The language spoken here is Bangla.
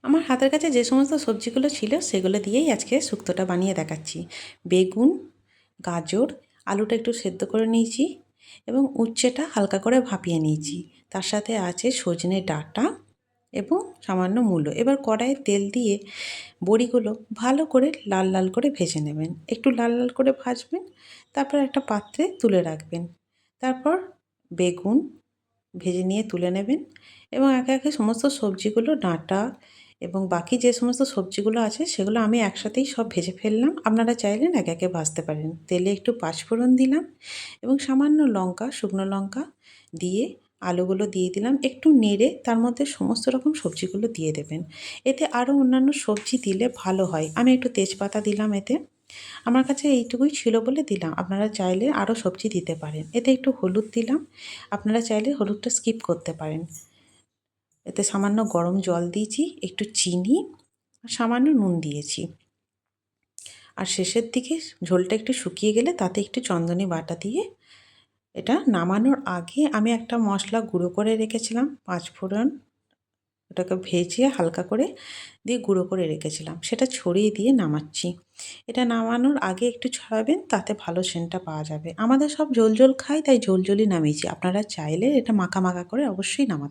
আমার হাতের কাছে যে সমস্ত সবজিগুলো ছিল সেগুলো দিয়েই আজকে শুক্তোটা বানিয়ে দেখাচ্ছি। বেগুন, গাজর, আলুটা একটু সেদ্ধ করে নিয়েছি এবং উচ্ছেটা হালকা করে ভাপিয়ে নিয়েছি। তার সাথে আছে সজনে ডাঁটা এবং সামান্য মূলো। এবার কড়াইয়ে তেল দিয়ে বড়িগুলো ভালো করে লাল লাল করে ভেজে নেবেন। একটু লাল লাল করে ভাজবেন, তারপর একটা পাত্রে তুলে রাখবেন। তারপর বেগুন ভেজে নিয়ে তুলে নেবেন এবং একে একে সমস্ত সবজিগুলো ডাঁটা এবং বাকি যে সমস্ত সবজিগুলো আছে সেগুলো আমি একসাথেই সব ভেজে ফেললাম। আপনারা চাইলে একে একে ভাজতে পারেন। তেলে একটু পাঁচফোড়ন দিলাম এবং সামান্য লঙ্কা, শুকনো লঙ্কা দিয়ে আলুগুলো দিয়ে দিলাম। একটু নেড়ে তার মধ্যে সমস্ত রকম সবজিগুলো দিয়ে দেবেন। এতে আরও অন্যান্য সবজি দিলে ভালো হয়। আমি একটু তেজপাতা দিলাম এতে। আমার কাছে এইটুকুই ছিল বলে দিলাম। আপনারা চাইলে আরও সবজি দিতে পারেন। এতে একটু হলুদ দিলাম। আপনারা চাইলে হলুদটা স্কিপ করতে পারেন। এতে সামান্য গরম জল দিয়েছি, একটু চিনি আর সামান্য নুন দিয়েছি। আর শেষের দিকে ঝোলটা একটু শুকিয়ে গেলে তাতে একটু চন্দনী বাটা দিয়ে এটা নামানোর আগে আমি একটা মশলা গুঁড়ো করে রেখেছিলাম, পাঁচফোড়ন। ওটাকে ভেজে হালকা করে দিয়ে গুঁড়ো করে রেখেছিলাম, সেটা ছড়িয়ে দিয়ে নামাচ্ছি। এটা নামানোর আগে একটু ছড়াবেন, তাতে ভালো সেন্টটা পাওয়া যাবে। আমাদের সব ঝোল ঝোল খাই, তাই ঝোল ঝোলই নামিয়েছি। আপনারা চাইলে এটা মাখা মাখা করে অবশ্যই নামাতে